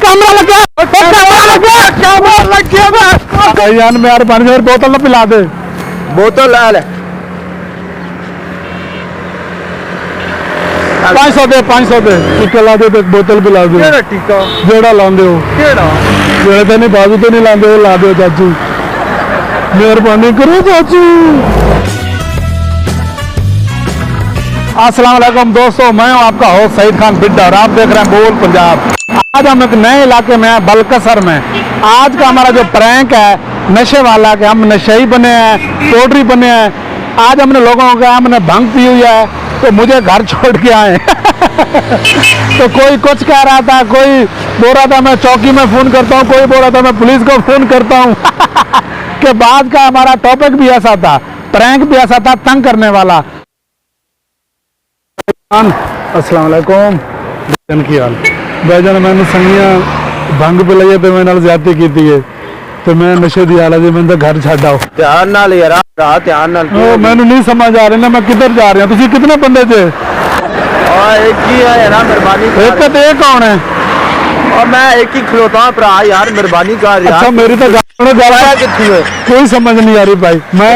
Camera लग गया, camera लग गया, कैमरा लग गया। भाईजान मेरे पानी से बोतल ना पिला दे। बोतल ले 500 दे 500 दे टीका ला दे, बोतल पिला दे। केड़ा टीका जेड़ा लांदे हो, केड़ा जेड़े ते नहीं बाजू तो नहीं लांदे हो, ला दो चाचू, मेहरबानी करो चाचू। अस्सलाम वालेकुम दोस्तों, मैं हूं आपका होस्ट सईद खान बिड्डा और आप देख रहे हैं बोल पंजाब। आज हम एक नए इलाके में हैं, बलकसर में। आज का हमारा जो प्रैंक है नशे वाला, कि हम नशेई बने हैं, टोडरी बने हैं। आज हमने लोगों को हमने भंग पी हुई है तो मुझे घर छोड़ के आए। तो कोई कुछ कह रहा था, कोई बोल रहा था मैं चौकी में फोन करता हूँ, कोई बोल रहा था मैं पुलिस को फोन करता हूँ। के बाद का हमारा टॉपिक भी ऐसा था, प्रैंक भी ऐसा था, तंग करने वाला। अस्सलाम वालेकुम की हाल भाईजान, मैंने संगिया भंग पिलाई तो मेरे नाल ज्यादती की है, तो मैं नशे दी हालत जी, मैं घर छड़ आओ। ध्यान नाल यार, ध्यान नाल। मैंने नहीं समझ आ रही ना मैं किधर जा रहा हूँ। तुसी कितने बंदे थे? एक ही है यार, मेहरबानी एक तो एक कौन है? और मैं एक ही खलोता हूं भरा यार, मेहरबानी कर यार। अच्छा मेरी तो गाना कितनी है कोई समझ नहीं आ रही भाई। मैं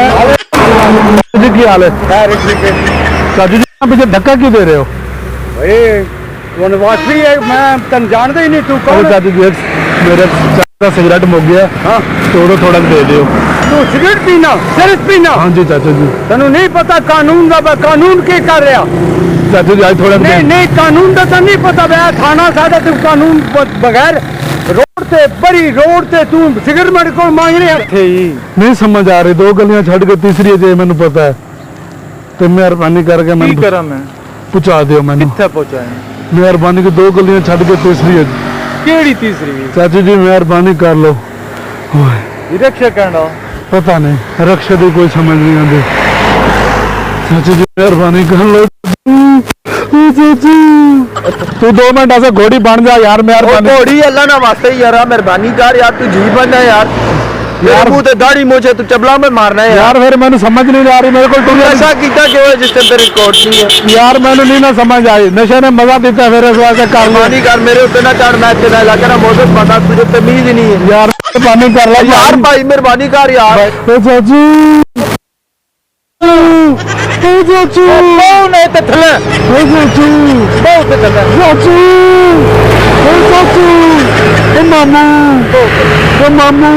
जी की हाल है चाचू जी, पीछे धक्का क्यों दे रहे हो? वनवासी है, मैं तन जानते ही नहीं तू कौन। चाचू जी मेरे का सिगरेट मुक गया, हाँ थोड़ा थोड़ा दे दो। तू सिगरेट पीना, सिर्फ पीना? हाँ जी चाचू जी। तेनू नहीं पता कानून का, कानून के कर रहा? चाचू जी आज थोड़ा नहीं नहीं, कानून का तो नहीं पता भैया, थाना साढ़े तू कानून बगैर रोड से बड़ी रोड से तू सिगरेट मेरे को मांग रहे थे। नहीं समझ आ रही, 2 गलियां छड़ के तीसरी जे मैंने पता है, तो मेहरबानी करके मैं पहुंचा दियो। मैंने किथे पहुंचाए? मेहरबानी की 2 गलियां छड़ के तीसरी है। केड़ी तीसरी? चाचू जी मेहरबानी कर लो। रिक्शा कहना पता नहीं, रक्षा की कोई समझ नहीं आती। चाचू जी मेहरबानी कर लो। तू 2 मिनट ऐसे घोड़ी बन जा यार, मेहरबानी। घोड़ी अल्लाह ना वास्ते यार, मेहरबानी कर यार, तू जी बनना यार। यार मुंह ते दाढ़ी मोछे तू चबला में मारना है यार। फिर मैंने समझ नहीं आ रही, मेरे को तू ऐसा कीता क्यों है जिससे तेरी कोट नहीं है? यार मैंने नहीं ना समझ आई, नशे ने मजा देता फिर इस वास्ते कर लो। मेहरबानी कर, मेरे ऊपर ना चढ़, मैं तेरा इलाके ना मौसम पता, तुझे तमीज ही नहीं है यार। मेहरबानी कर लो यार, भाई मेहरबानी कर यार। चाचू चाचू कौन है तथले? चाचू बहुत तथले चाचू चाचू मामू मामू।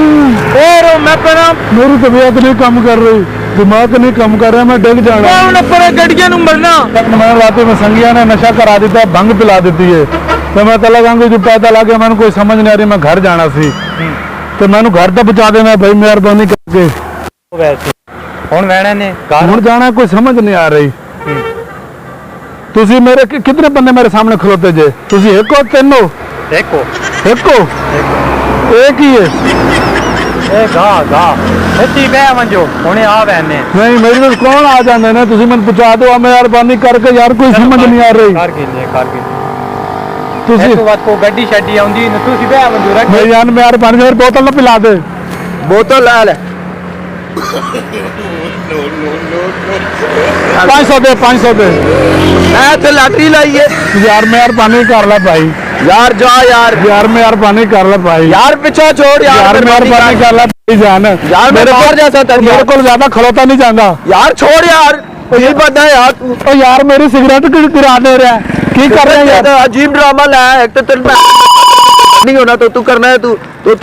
और मैं परा मेरी तबीयत नहीं कम कर रही, दिमाग नहीं कम कर रहा, मैं डिग जाना। कौन पर गड़िया नु मरना? मैं रात में संगिया ने नशा करा देता, भंग पिला देती है, तो मैं तो लगाऊंगी जो पैदा लाके मैंने कोई समझ नहीं आ रही। मैं घर जाना सी, तो मैंने घर तक पहुंचा देना भाई, मेहरबानी करके। वैसे हुन वैणे ने घर जाना कोई समझ नहीं आ रही। तुसी मेरे कितने बंदे मेरे सामने खलोते जे? तुसी एक हो तीन हो? एक हो, एक हो, एक ही है। ए गा गा इतनी बे मंजो हुने आ वैने नहीं मेरी तो कौन आ जांदे ने, तुसी मैंने पहुंचा दो मेहरबानी करके यार, कोई समझ नहीं आ रही। कर के तुसी तो बात को गड्डी शड्डी आउंदी न, तुसी बे मंजो रख भाई यार मेहरबानी कर, बोतल ना पिला दे। बोतल ले 500 दे 500 दे। मैं तो लॉटरी लाई है यार मेहरबानी कर ले भाई, यार जा यार। यार मेहरबानी कर ले भाई, यार पीछा छोड़ यार, यार मेहरबानी कर ले भाई जान। यार मेरे बाहर जैसा तेरे मेरे को ज्यादा खड़ोता नहीं जाता यार, छोड़ यार, ये पता है यार तू। ओ यार मेरी सिगरेट गिरा दे रहा है, की कर रहे हैं यार? अजीब ड्रामा लाया, एक तो तेरे नहीं होना तो तू करना है, तू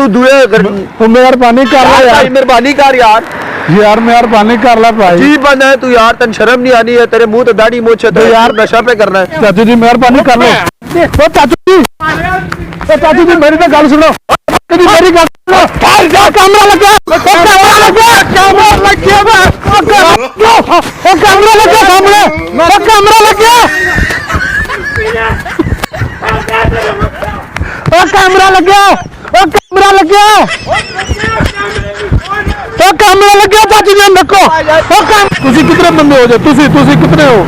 दुए कर। तो मेहरबानी कर ले यार, मेहरबानी कर यार। यार मेहरबानी कर ले भाई। अजीब बंदा है तू यार, तन शर्म नहीं आनी है, तेरे मुंह तो दाढ़ी मोछ है, तो यार नशा पे करना है। चाचू जी मेहरबानी कर लो। ओ चाचू जी मेरी तो गल सुनो, जी मेरी गल सुनो। कैमरा लग गया, कैमरा लग गया, कैमरा लग गया, कैमरा लग गया सामने, कैमरा लग गया, कैमरा लग गया, कैमरा लग गया, कैमरा लग गया। चाचू जी हम रखो। तुसी कितने बंदे हो? तुसी कितने हो?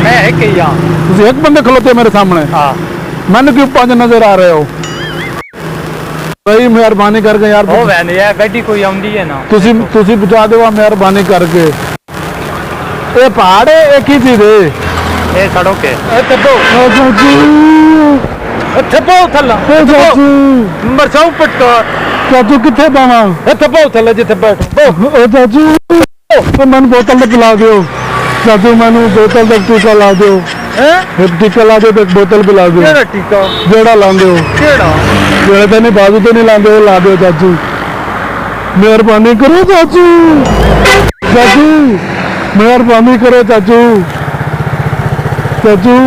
मैं एक ही हां। तुसी एक बंदे खलोते मेरे सामने? हां। मैंने क्यों 5 नजर आ रहे हो भाई? मेहरबानी करके यार, ओ वैन यार गड्डी कोई आउंदी है ना, तुसी पहुंचा दो मेहरबानी करके। ये पहाड़ है एक ही चीज है, ए सड़क है। ए तब्बो चाचू ਇੱਥੇ ਬਹੁਤ ਥੱਲਾ ਓ ਚਾਚੂ ਮਰਸਾਉ ਪਟਕਾ ਚਾਚੂ ਕਿੱਥੇ ਪਾਵਾਂ ਇੱਥੇ ਬਹੁਤ ਥੱਲਾ ਜਿੱਥੇ ਬੈਠੋ ਓ ਚਾਚੂ ਓ ਮੈਨੂੰ ਬੋਤਲ ਤੇ ਪਿਲਾ ਦਿਓ ਚਾਚੂ ਮੈਨੂੰ ਬੋਤਲ ਦਾ ਟੀਕਾ ਲਾ ਦਿਓ ਹੈ ਇੱਕ ਟੀਕਾ ਲਾ ਦਿਓ ਤੇ ਇੱਕ ਬੋਤਲ ਪਿਲਾ ਦਿਓ ਕਿਹੜਾ ਟੀਕਾ ਜਿਹੜਾ ਲਾਉਂਦੇ ਹੋ ਕਿਹੜਾ ਜਿਹੜੇ ਤੇ ਨਹੀਂ ਬਾਜ਼ੂ ਤੇ ਨਹੀਂ ਲਾਉਂਦੇ ਉਹ ਲਾ ਦਿਓ ਚਾਚੂ ਮਿਹਰਬਾਨੀ ਕਰੋ ਚਾਚੂ ਚਾਚੂ ਮਿਹਰਬਾਨੀ ਕਰੋ ਚਾਚੂ ਚਾਚੂ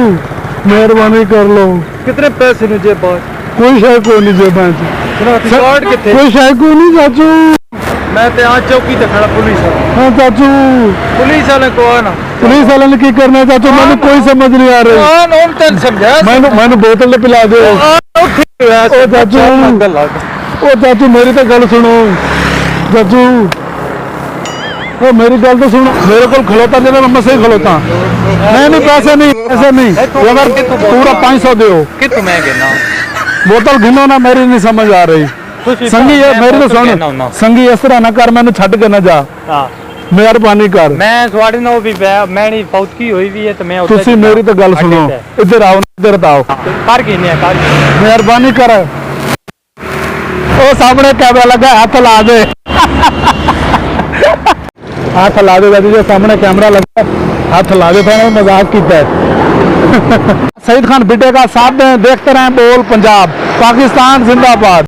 ਮਿਹਰਬਾਨੀ ਕਰ ਲਓ ਕਿਤਨੇ ਪੈਸੇ ਨੇ ਜੇ ਬਾਤ ਕੋਈ ਸ਼ੈ ਕੋਈ ਨਹੀਂ ਜੇਬਾਂ 'ਚ ਕਾਰਡ ਕਿੱਥੇ ਕੋਈ ਸ਼ੈ ਕੋਈ ਨਹੀਂ ਚਾਚੂ ਮੈਂ ਤੇ ਆ ਚੌਕੀ ਤੇ ਖੜਾ ਪੁਲਿਸ ਵਾਲਾ ਹਾਂ ਚਾਚੂ ਪੁਲਿਸ ਵਾਲੇ ਕੋ ਆਣਾ ਪੁਲਿਸ ਵਾਲਿਆਂ ਨੇ ਕੀ ਕਰਨਾ ਚਾਚੂ ਮੈਨੂੰ ਕੋਈ ਸਮਝ ਨਹੀਂ ਆ ਰਹੀ ਆਨ ਹੁਣ ਤੈਨੂੰ ਸਮਝਾ ਮੈਨੂੰ ਬੋਤਲ ਤੇ ਪਿਲਾ ਦਿਓ ਉੱਥੇ ਹੋਇਆ ਓ ਚਾਚੂ ਗੱਲ ਲੱਗ ਓ ਚਾਚੂ ਮੇਰੀ ਤਾਂ ਗੱਲ ਸੁਣੋ ਚਾਚੂ ਓ ਮੇਰੀ ਗੱਲ ਤਾਂ ਸੁਣੋ ਮੇਰੇ ਕੋਲ ਖਲੋਤਾ ਜਿਹੜਾ ਮੈਂ ਸਹੀ ਖਲੋਤਾ नहीं पैसे नहीं अगर पूरा 500 दो ਕਿਤੋਂ ਮੈਂ ਕਹਿਣਾ बोतल गिनो ना मेरी नहीं समझ आ रही संगी ये मेरी तो सुन संगी इस तरह ना कर मैंने छट के ना जा ਹਾਂ मेहरबानी कर ਮੈਂ ਤੁਹਾਡੇ ਨਾਲ ਵੀ ਮੈਂ ਨਹੀਂ ਫੌਤਕੀ ਹੋਈ ਵੀ ਹੈ ਤੇ ਮੈਂ तुसी मेरी तो गल सुनो इधर आओ इधर आओ ਕਰ ਗਈ ਨੇ ਕਰ मेहरबानी कर ओ सामने कैमरा लगा हाथ ला दे हाथ ला दे जो सामने कैमरा लगा हाथ ला दे था मजाक किया है सईद खान बिटे का साथ दें देखते रहें बोल पंजाब पाकिस्तान जिंदाबाद।